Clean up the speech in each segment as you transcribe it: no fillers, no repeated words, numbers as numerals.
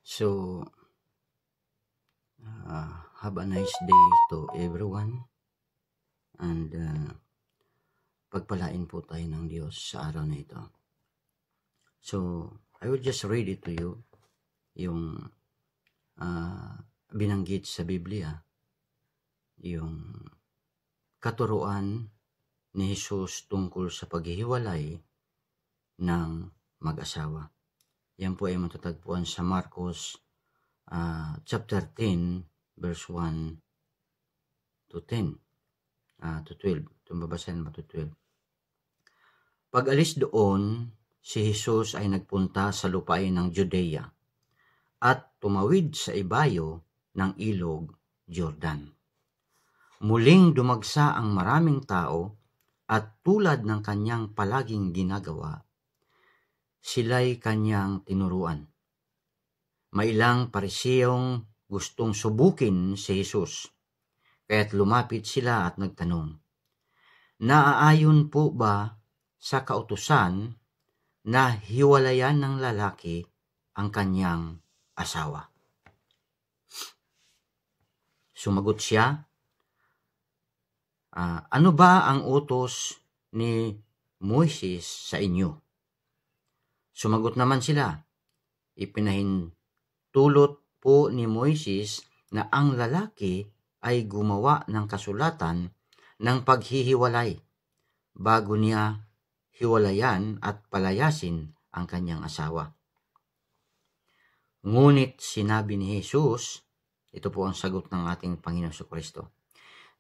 So, have a nice day to everyone, and pagpalain po tayo ng Diyos sa araw na ito. So, I will just read it to you, yung binanggit sa Biblia, yung katuruan ni Jesus tungkol sa paghihiwalay ng mag-asawa. Yan po ay matatagpuan sa Marcos chapter 10 verse 1 to 10 to 12. Itong babasahin mo to 12. Pag-alis doon, si Jesus ay nagpunta sa lupain ng Judea at tumawid sa ibayo ng ilog Jordan. Muling dumagsa ang maraming tao at tulad ng kanyang palaging ginagawa, sila'y kanyang tinuruan. Mailang parisiyong gustong subukin si Jesus, kaya't lumapit sila at nagtanong, naaayon po ba sa kautusan na hiwalayan ng lalaki ang kanyang asawa? Sumagot siya, ano ba ang utos ni Moises sa inyo? Sumagot naman sila, ipinahintulot po ni Moises na ang lalaki ay gumawa ng kasulatan ng paghihiwalay bago niya hiwalayan at palayasin ang kanyang asawa. Ngunit sinabi ni Jesus, ito po ang sagot ng ating Panginoong Jesucristo,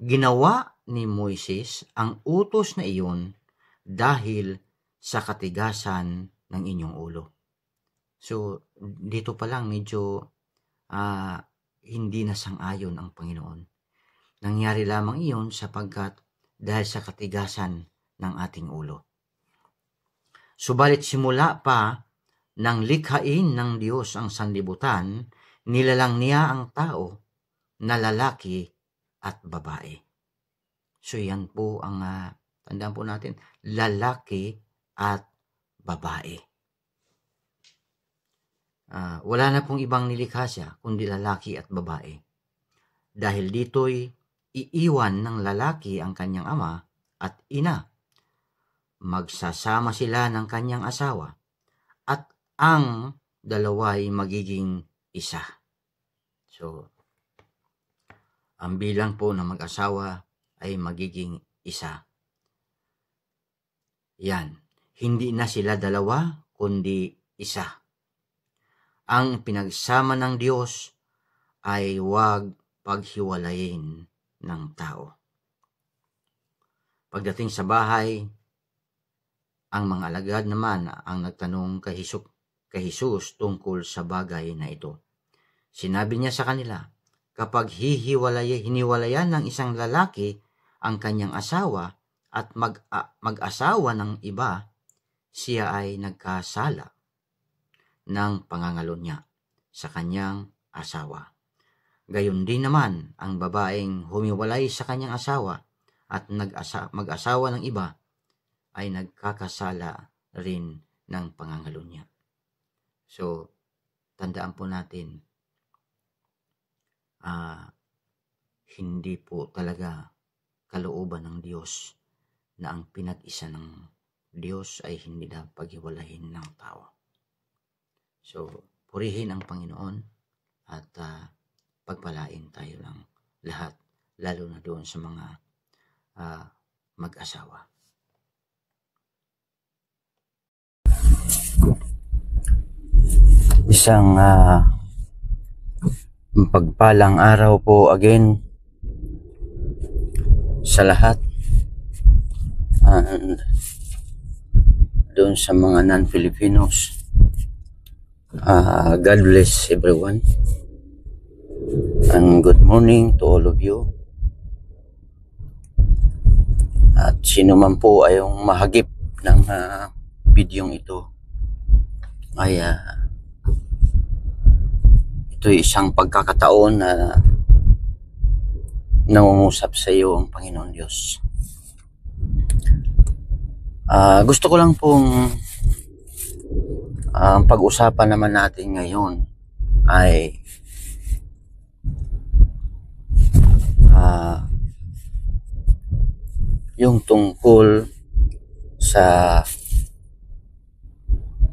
ginawa ni Moises ang utos na iyon dahil sa katigasan ng inyong ulo. So, dito pa lang medyo hindi na sang-ayon ang Panginoon. Nangyari lamang iyon sapagkat dahil sa katigasan ng ating ulo. Subalit simula pa nang likhain ng Diyos ang sanlibutan, nilalang niya ang tao na lalaki at babae. So, yan po ang tandaan po natin, lalaki at babae. Wala na pong ibang nilikha siya kundi lalaki at babae. Dahil dito'y iiwan ng lalaki ang kanyang ama at ina. Magsasama sila ng kanyang asawa at ang dalawa'y magiging isa. So, ang bilang po ng mag-asawa ay magiging isa. Yan. Hindi na sila dalawa, kundi isa. Ang pinagsama ng Diyos ay huwag paghiwalayin ng tao. Pagdating sa bahay, ang mga alagad naman ang nagtanong kay Jesus tungkol sa bagay na ito. Sinabi niya sa kanila, kapag hiniwalayan ng isang lalaki ang kanyang asawa at mag-asawa ng iba, siya ay nagkasala ng pangangalo niya sa kanyang asawa. Gayon din naman ang babaeng humiwalay sa kanyang asawa at mag-asawa ng iba ay nagkakasala rin ng pangangalo niya. So, tandaan po natin, hindi po talaga kalooban ng Diyos na ang pinag-isa ng Diyos ay hindi na paghiwalayin ng tao. So, purihin ang Panginoon at pagpalain tayo ng lahat, lalo na doon sa mga mag-asawa. Isang pagpalang araw po again sa lahat. And doon sa mga non-Filipinos, God bless everyone, and good morning to all of you. At sino man po ay yung mahagip ng bidyong ito ay ito'y isang pagkakataon na nangungusap sa iyo ang Panginoon Diyos. Gusto ko lang pong pag-usapan naman natin ngayon ay yung tungkol sa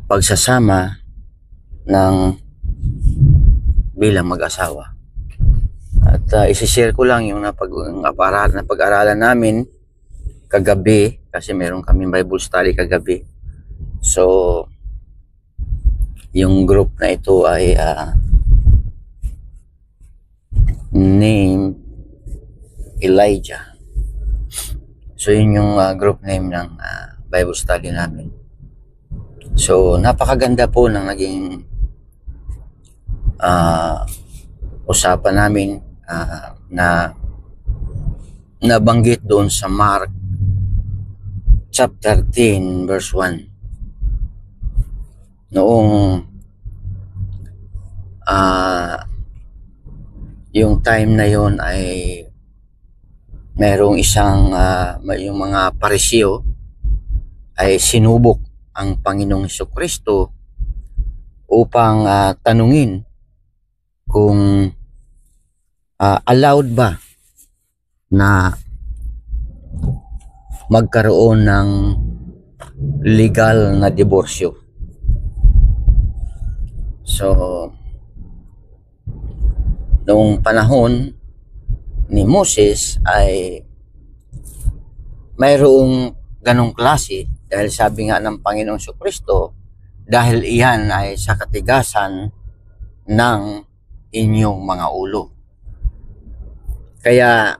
pagsasama ng bilang mag-asawa. At isi-share ko lang yung napag-aralan namin kagabi, kasi meron kaming Bible study kagabi. So, yung group na ito ay named Elijah. So, yun yung group name ng Bible study namin. So, napakaganda po ng naging usapan namin na nabanggit doon sa Mark chapter 10 verse 1. Noong yung time na yon ay merong isang yung mga Pariseo ay sinubok ang Panginoong Hesukristo upang tanungin kung allowed ba na magkaroon ng legal na diborsyo. So, noong panahon ni Moses ay mayroong ganong klase, dahil sabi nga ng Panginoong Hesukristo, dahil iyan ay sa katigasan ng inyong mga ulo. Kaya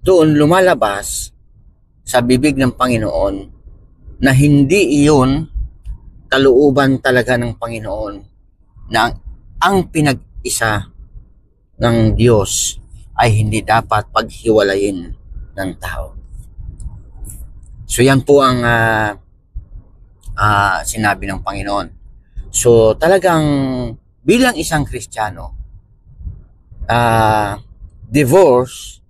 doon lumalabas sa bibig ng Panginoon na hindi iyon kalooban talaga ng Panginoon, na ang pinag-isa ng Diyos ay hindi dapat paghiwalayin ng tao. So yan po ang sinabi ng Panginoon. So talagang bilang isang Kristiyano, divorce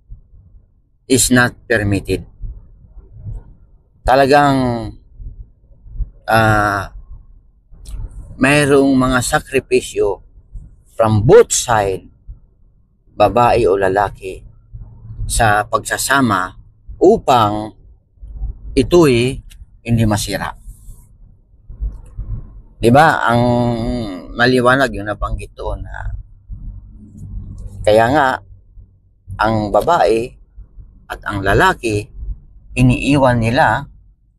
is not permitted. Talagang mayroong mga sakripisyo from both side, babae o lalaki, sa pagsasama upang ito'y hindi masira. Diba? Ang maliwanag yung nabanggit doon na kaya nga ang babae at ang lalaki, iniiwan nila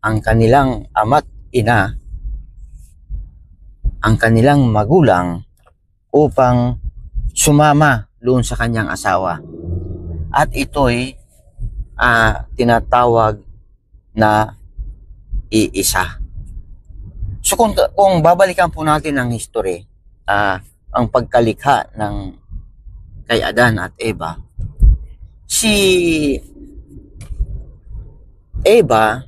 ang kanilang ama't ina, ang kanilang magulang, upang sumama doon sa kanyang asawa. At ito'y tinatawag na iisa. So kung babalikan po natin ang history, ang pagkalikha ng kay Adan at Eva, si Eva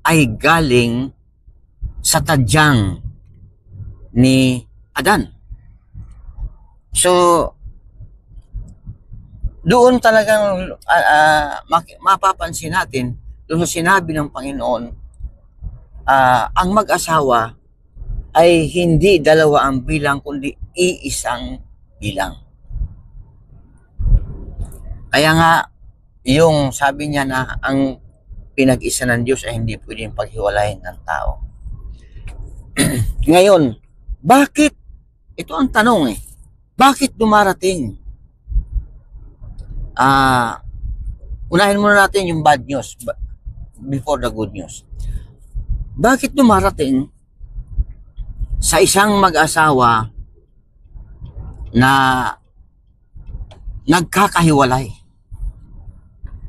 ay galing sa tadyang ni Adan. So doon talagang mapapansin natin doon sa sinabi ng Panginoon, ang mag-asawa ay hindi dalawa ang bilang kundi iisang bilang. Kaya nga yung sabi niya na ang pinag-isa ng Diyos ay hindi pwedeng paghiwalayin ng tao. Ngayon, bakit? Ito ang tanong bakit dumarating? Unahin muna natin yung bad news before the good news. Bakit dumarating sa isang mag-asawa na nagkakahiwalay?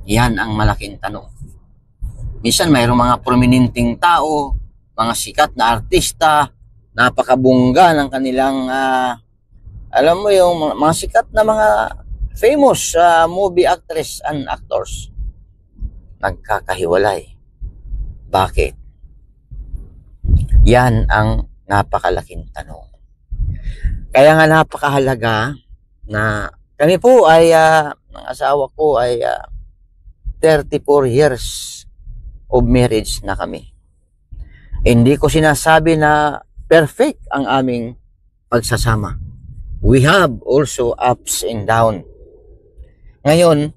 Yan ang malaking tanong. Minsan mayroong mga prominenteng tao, mga sikat na artista, napakabongga ng kanilang alam mo yung mga sikat na mga famous movie actress and actors, nagkakahiwalay. Bakit? Yan ang napakalaking tanong. Kaya nga napakahalaga na kami po ay ang asawa ko ay 34 years of marriage na kami. Hindi ko sinasabi na perfect ang aming pagsasama. We have also ups and down. Ngayon,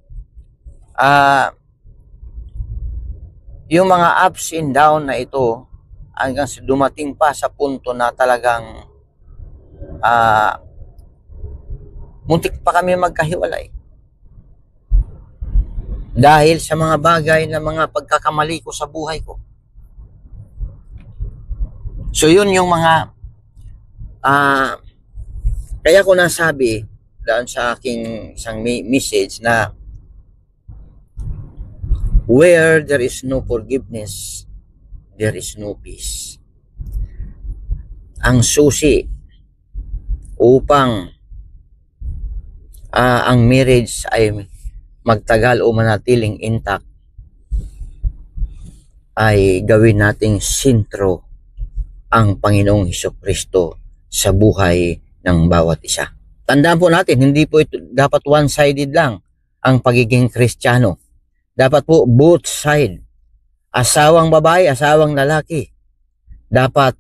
yung mga ups and down na ito, hanggang dumating pa sa punto na talagang muntik pa kami magkahiwalay. Dahil sa mga bagay na mga pagkakamali ko sa buhay ko. So yun yung mga kaya ko nasabi doon sa aking isang message na where there is no forgiveness, there is no peace. Ang susi upang ang marriage ay magtagal o manatiling intact ay gawin nating sentro ang Panginoong Hesukristo sa buhay ng bawat isa. Tandaan po natin, hindi po ito dapat one-sided lang ang pagiging Kristiyano. Dapat po both side. Asawang babae, asawang lalaki. Dapat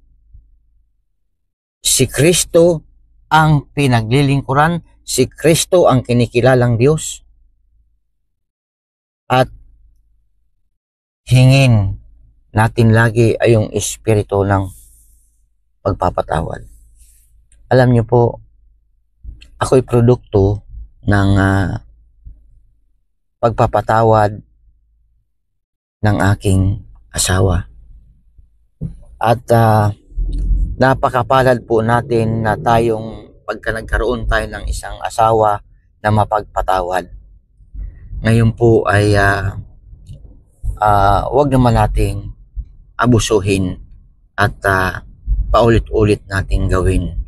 si Kristo ang pinaglilingkuran, si Kristo ang kinikilalang Diyos. At hingin natin lagi ay yung espiritu ng pagpapatawad. Alam niyo po, ako'y produkto ng pagpapatawad ng aking asawa. At napakapalad po natin na tayong pagka nagkaroon tayo ng isang asawa na mapagpatawad. Ngayon po ay wag naman nating abusuhin at paulit-ulit nating gawin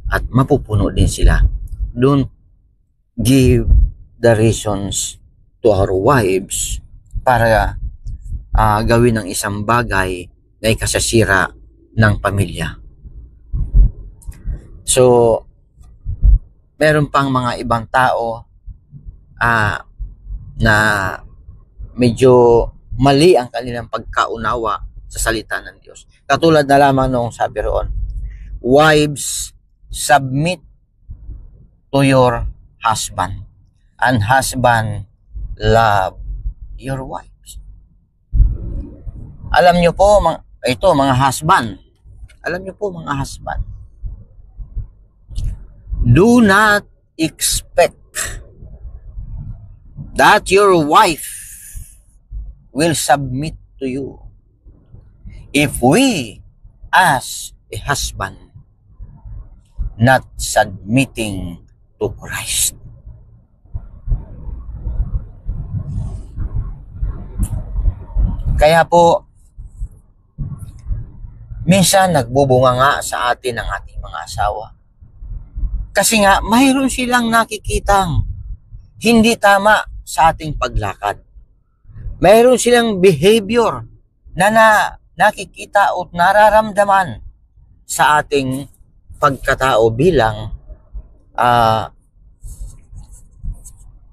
at mapupuno din sila. Don't give the reasons to our wives para gawin ng isang bagay na ikasasira ng pamilya. So, meron pang mga ibang tao na medyo mali ang kanilang pagkaunawa sa salita ng Diyos. Katulad na lamang nung sabi roon, wives, submit to your husband, and husband, love your wives. Alam nyo po, ito mga husband, alam nyo po mga husband, do not expect that your wife will submit to you if we, as a husband, not submitting to Christ. Kaya po, minsan nagbubunga nga sa atin ang ating mga asawa. Kasi nga, mayroon silang nakikitang hindi tama sa ating paglakad. Mayroon silang behavior na nakikita o nararamdaman sa ating pagkatao bilang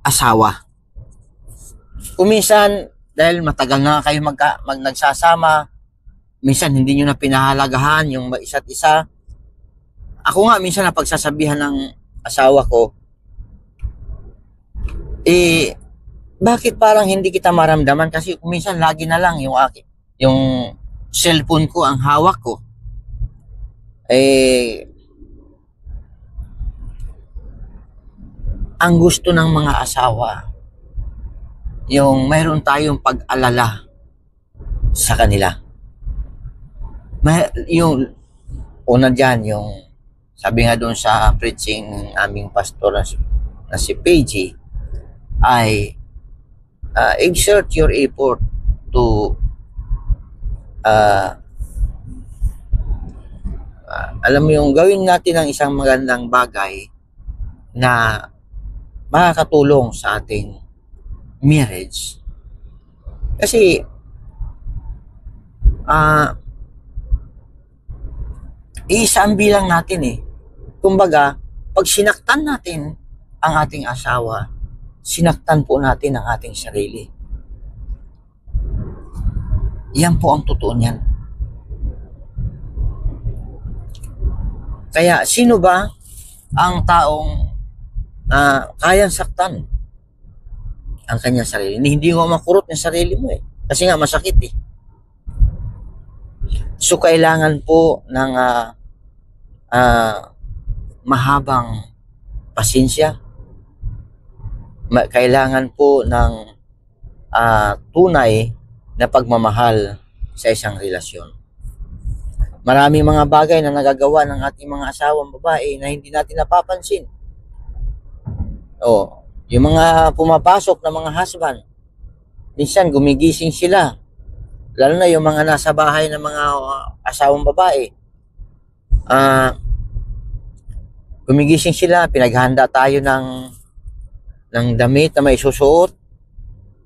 asawa. Kuminsan, dahil matagal na kayo nagsasama, minsan hindi nyo na pinahalagahan yung isa't isa. Ako nga, minsan napagsasabihan ng asawa ko, bakit parang hindi kita maramdaman? Kasi minsan lagi na lang yung cellphone ko ang hawak ko. Ang gusto ng mga asawa, yung mayroon tayong pag-alala sa kanila. Yung una dyan, yung sabi nga doon sa preaching ng aming pastor na si Paige, ay exert your effort to alam mo yung gawin natin ang isang magandang bagay na makakatulong sa ating marriage. Kasi iisa ang bilang natin eh. Kumbaga, pag sinaktan natin ang ating asawa, sinaktan po natin ang ating sarili. Yan po ang totoo niyan. Kaya sino ba ang taong kayang saktan ang kanyang sarili? Hindi mo makurot yung sarili mo eh. Kasi nga masakit eh. So kailangan po ng mahabang pasensya. Kailangan po ng tunay na pagmamahal sa isang relasyon. Maraming mga bagay na nagagawa ng ating mga asawang babae na hindi natin napapansin. Yung mga pumapasok na mga husband, minsan gumigising sila. Lalo na yung mga nasa bahay ng mga asawang babae. Gumigising sila, pinaghanda tayo ng damit na may susuot.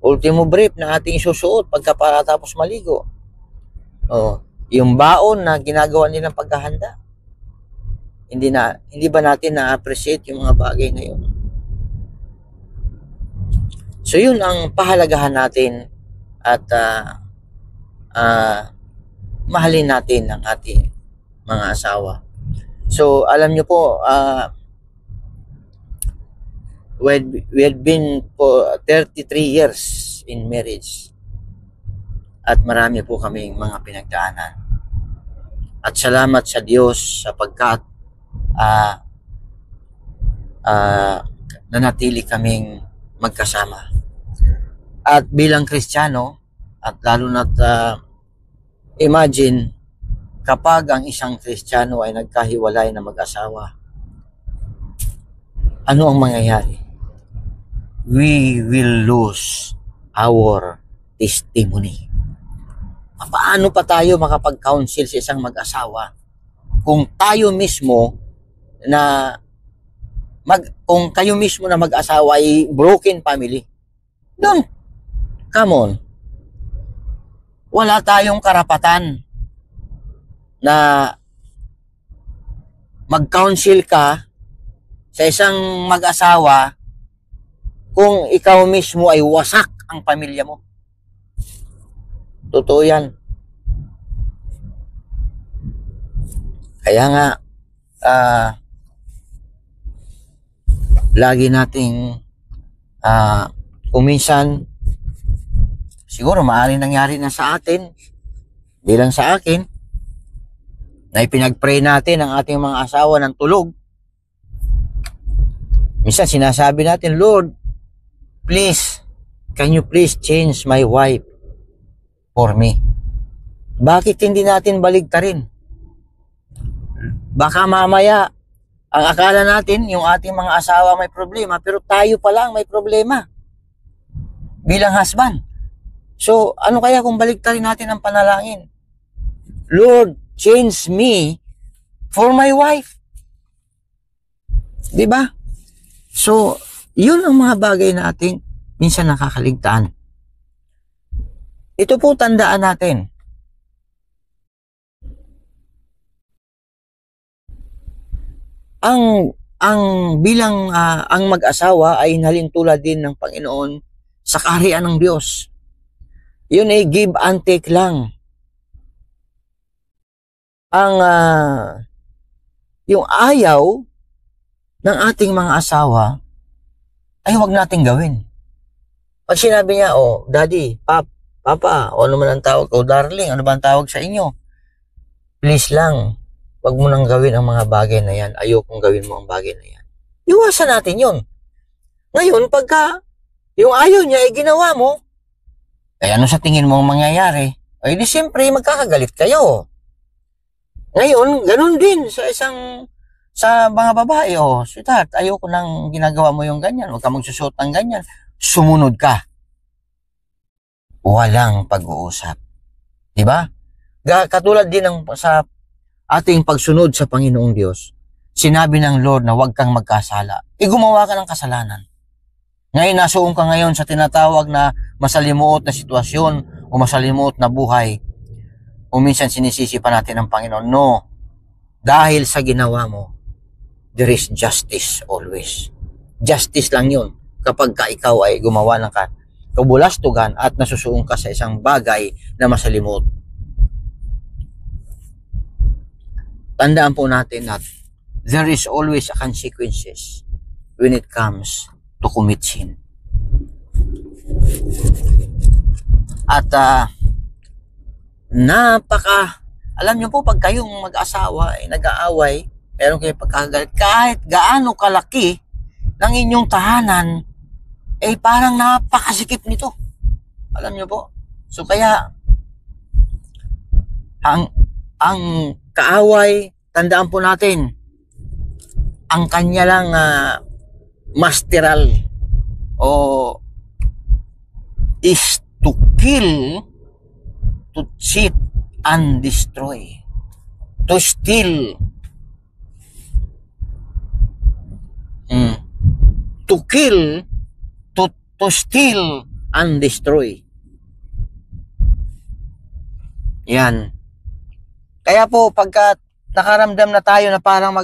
Ultimo brief na ating susuot pagkatapos maligo. Yung baon na ginagawa nilang paghahanda. Hindi ba natin na-appreciate yung mga bagay na yun? So yun ang pahalagahan natin at mahalin natin ang ating mga asawa. So alam nyo po, we've been for 33 years in marriage. At marami po kaming mga pinagdaanan. At salamat sa Diyos sapagkat nanatili kaming magkasama. At bilang Kristiyano, at lalo na't imagine kapag ang isang Kristiyano ay nagkahiwalay na mag-asawa, ano ang mangyayari? We will lose our testimony. Paano pa tayo makapag-counsel sa isang mag-asawa kung tayo mismo kung kayo mismo na mag-asawa ay broken family? Come on. Wala tayong karapatan na mag-counsel ka sa isang mag-asawa kung ikaw mismo ay wasak ang pamilya mo. Totoo yan. Kaya nga, lagi nating kung minsan, siguro maaaring nangyari na sa atin, bilang sa akin, na ipinag-pray natin ang ating mga asawa ng tulog. Minsan sinasabi natin, Lord, please, can you please change my wife for me? Bakit hindi natin baligtarin? Baka mamaya, ang akala natin, yung ating mga asawa may problema, pero tayo pa lang may problema bilang husband. So, ano kaya kung baligtarin natin ang panalangin? Lord, change me for my wife. Diba? So, yun ang mga bagay na ating minsan nakakaligtaan. Ito po tandaan natin. Ang mag-asawa ay inhalintulad din ng Panginoon sa kaharian ng Diyos. Yun ay give and take lang. Yung ayaw ng ating mga asawa ay huwag nating gawin. Pag sinabi niya, Daddy, Papa, o ano man ang tawag, Darling, ano ba ang tawag sa inyo? Please lang, wag mo nang gawin ang mga bagay na yan. Ayokong gawin mo ang bagay na yan. Iwasan natin yun. Ngayon, pagka yung ayaw niya ay ginawa mo, ay ano sa tingin mo ang mangyayari? Ay di siyempre magkakagalit kayo. Ngayon, ganun din sa mga babae. Sweetheart, ayoko nang ginagawa mo yung ganyan. Huwag ka magsusuot ng ganyan. Sumunod ka. Walang pag-uusap. Diba? Katulad din sa ating pagsunod sa Panginoong Diyos. Sinabi ng Lord na huwag kang magkasala. Gumawa ka ng kasalanan. Ngayon, nasuong ka ngayon sa tinatawag na masalimuot na sitwasyon o masalimuot na buhay. O minsan sinisisi pa natin ang Panginoon. No. Dahil sa ginawa mo, there is justice always. Justice lang yun kapag ikaw ay gumawa ng kabulastugan at nasusuong ka sa isang bagay na masalimot. Tandaan po natin at there is always a consequences when it comes to commit sin. At alam niyo po, pag kayong mag-asawa ay nag-aaway, meron kayong pagkagalit, kahit gaano kalaki ng inyong tahanan, eh parang napakasikip nito. Alam niyo po? So kaya, ang kaaway, tandaan po natin, ang kanya lang masteral o is to kill, to cheat, and destroy. To steal. To kill, to steal, and destroy. Yan. Kaya po, pagka nakaramdam na tayo na parang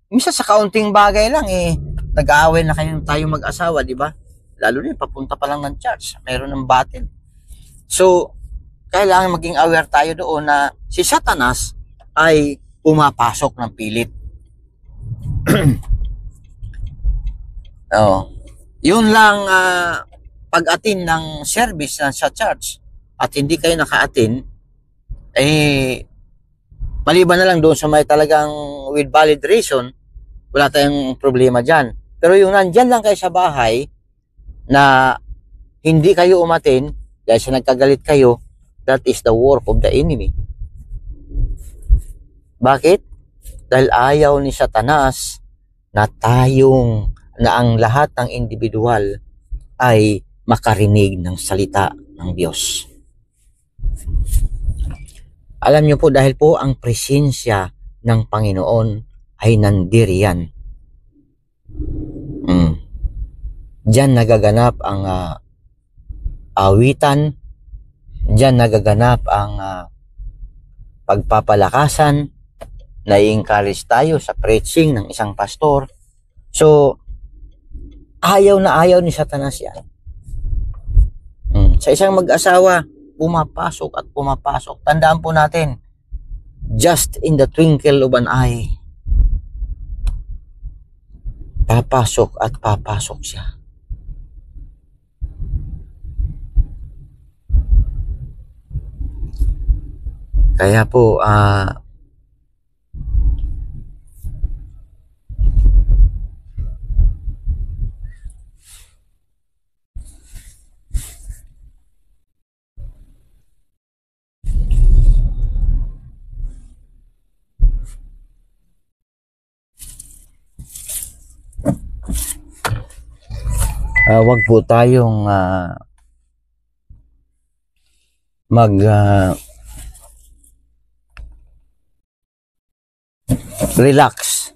minsan sa kaunting bagay lang nag-aaway na tayo mag-asawa, di ba? Lalo na papunta pa lang ng church, mayroon ng battle. So, kailangan maging aware tayo doon na si Satanas ay pumapasok ng pilit. Yun lang pag-attend ng service sa church at hindi kayo naka-attend, maliban na lang doon sa may talagang with valid reason, wala tayong problema dyan. Pero yung nandyan lang kayo sa bahay na hindi kayo umatin dahil sa nagkagalit kayo, that is the work of the enemy. Bakit? Dahil ayaw ni Satanas na ang lahat ng individual ay makarinig ng salita ng Diyos. Alam niyo po, dahil po ang presensya ng Panginoon ay nandiriyan. Diyan nagaganap ang awitan, diyan nagaganap ang pagpapalakasan, na-encourage tayo sa preaching ng isang pastor. So, ayaw na ayaw ni Satanas yan. Sa isang mag-asawa, pumapasok at pumapasok. Tandaan po natin, just in the twinkle of an eye, papasok at papasok siya. Kaya po, wag po tayong relax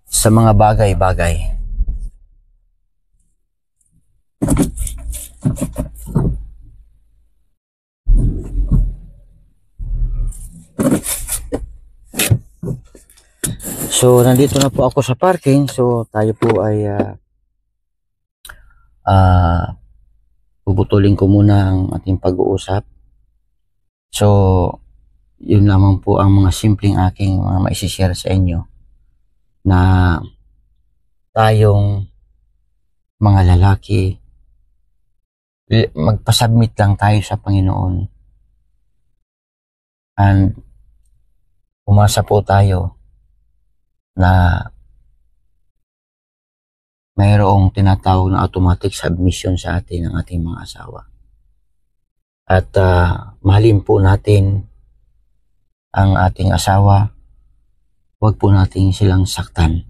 sa mga bagay-bagay. So, nandito na po ako sa parking. So, tayo po ay puputulin ko muna ang ating pag-uusap. So, yun lamang po ang mga simpleng aking mga maisishare sa inyo na tayong mga lalaki, magpasubmit lang tayo sa Panginoon and umasa po tayo na mayroong tinatawag na automatic submission sa atin ng ating mga asawa. At mahalin po natin ang ating asawa, huwag po natin silang saktan.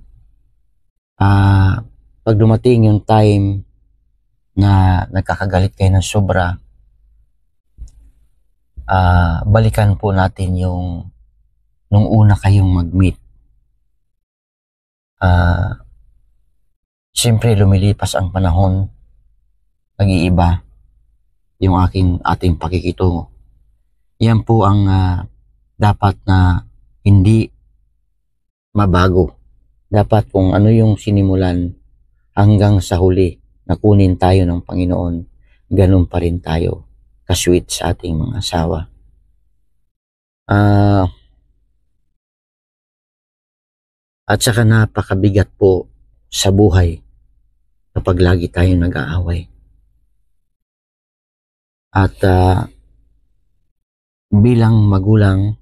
Pag dumating yung time na nagkakagalit kayo ng sobra, balikan po natin yung nung una kayong mag-meet. Siyempre lumilipas ang panahon, nag-iiba yung ating pakikitungo. Yan po ang dapat na hindi mabago. Dapat kung ano yung sinimulan hanggang sa huli na kunin tayo ng Panginoon, ganun pa rin tayo kasweet sa ating mga asawa. At saka napakabigat po sa buhay kapag lagi tayong nag-aaway. At bilang magulang,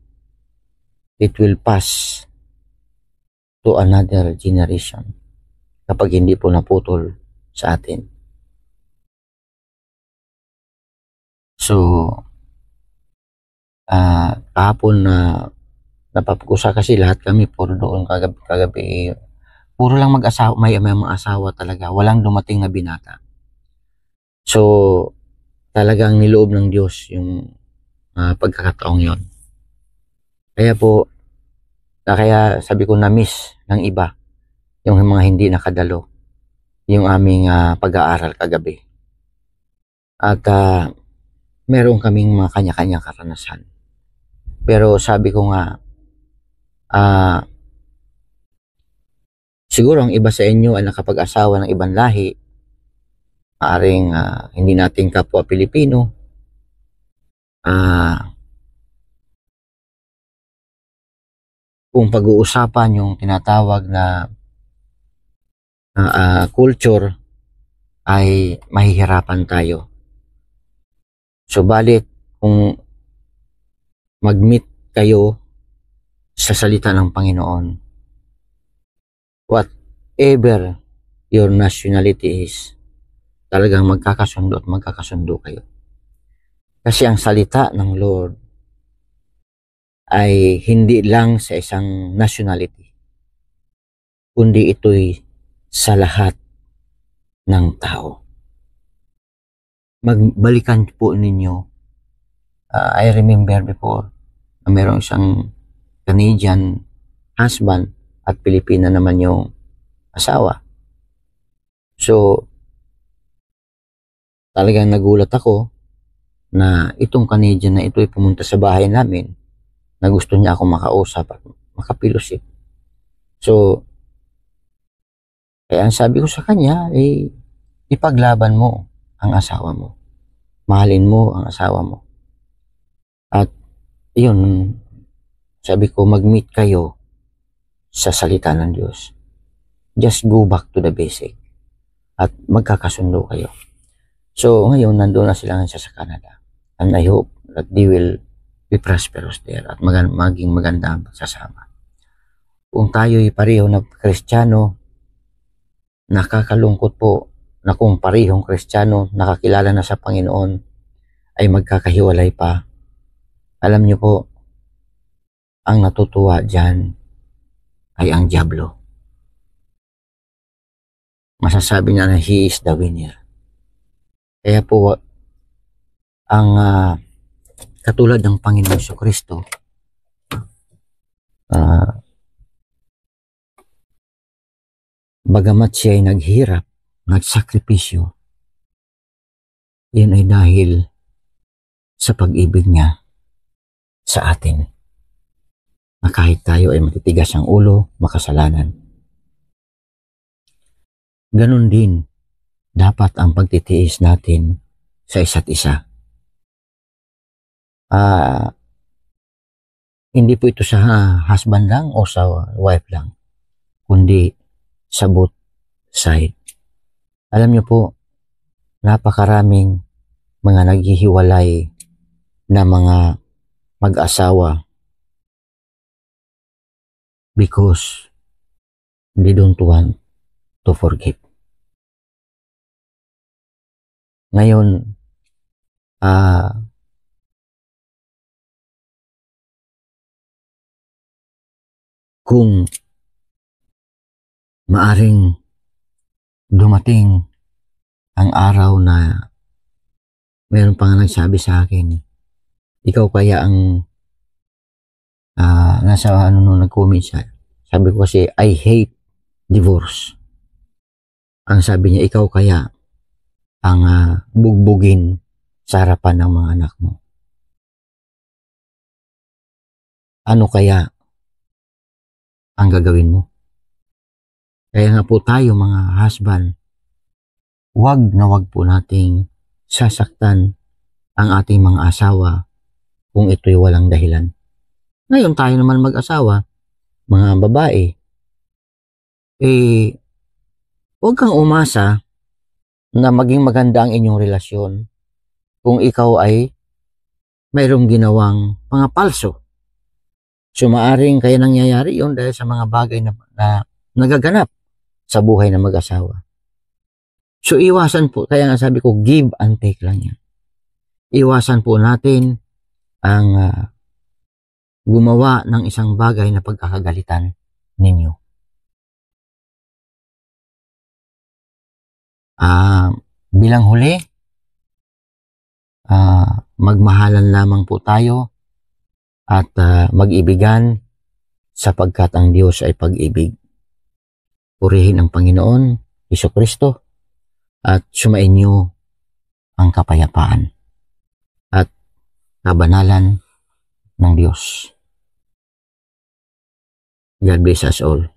it will pass to another generation kapag hindi po naputol sa atin. So, kahapon na napapag-usa kasi lahat kami puro doon kagabi puro lang mag-asawa, may mga asawa talaga, walang dumating na binata. So, talagang niloob ng Diyos yung pagkakataong yon. Kaya sabi ko na-miss ng iba yung mga hindi nakadalo yung aming pag-aaral kagabi. At meron kaming mga kanya-kanyang karanasan. Pero sabi ko nga, siguro ang iba sa inyo ay nakapag-asawa ng ibang lahi, maaring hindi natin kapwa Pilipino, kung pag-uusapan yung tinatawag na culture, ay mahihirapan tayo. Subalit, kung mag-meet kayo sa salita ng Panginoon, whatever your nationality is, talagang magkakasundo at magkakasundo kayo. Kasi ang salita ng Lord ay hindi lang sa isang nationality, kundi ito'y sa lahat ng tao. Magbalikan po ninyo. I remember before na mayroong isang Canadian husband at Pilipina naman yung asawa. So, talagang nagulat ako na itong Canadian na ito ay pumunta sa bahay namin na gusto niya akong makausap at makapilusip. So, kaya ang sabi ko sa kanya, ipaglaban mo ang asawa mo. Mahalin mo ang asawa mo. At yun, sabi ko, mag-meet kayo sa salita ng Diyos. Just go back to the basic. At magkakasundo kayo. So, ngayon, nandun na sila sa Canada. And I hope that they will be prosperous there at maging maganda ang pagsasama. Kung tayo'y pareho na Kristiyano, nakakalungkot po na kung parehong Kristiyano, nakakilala na sa Panginoon, ay magkakahiwalay pa. Alam niyo po, ang natutuwa dyan ay ang dyablo. Masasabi niya na he is the winner. Kaya po, ang katulad ng Panginoon Jesucristo, bagamat siya ay naghirap, nagsakripisyo, yan ay dahil sa pag-ibig niya sa atin. Na kahit tayo ay matitigas ang ulo, makasalanan. Ganon din, dapat ang pagtitiis natin sa isa't isa. Hindi po ito sa husband lang o sa wife lang, kundi sa both side. Alam niyo po, napakaraming mga naghihiwalay na mga mag-asawa because they don't want to forgive. Ngayon, kung maaring dumating ang araw na mayroon pa nga nagsabi sa akin, ikaw kaya ang nasa nag-comment siya. Sabi ko kasi, I hate divorce. Ang sabi niya, ikaw kaya ang bugbugin sa harapan ng mga anak mo. Ano kaya ang gagawin mo? Kaya nga po tayo mga husband, wag na wag po nating sasaktan ang ating mga asawa kung ito'y walang dahilan. Ngayon tayo naman mag-asawa, mga babae, huwag kang umasa na maging maganda ang inyong relasyon kung ikaw ay mayroong ginawang mga palso. So maaring kaya nangyayari yun dahil sa mga bagay na nagaganap sa buhay ng mag-asawa. So iwasan po, kaya nga sabi ko, give and take lang yan. Iwasan po natin ang gumawa ng isang bagay na pagkakagalitan ninyo. Bilang huli, magmahalan lamang po tayo at mag-ibigan sapagkat ang Diyos ay pag-ibig. Purihin ang Panginoon, Jesucristo, at sumainyo ang kapayapaan at kabanalan ng Diyos. God bless us all.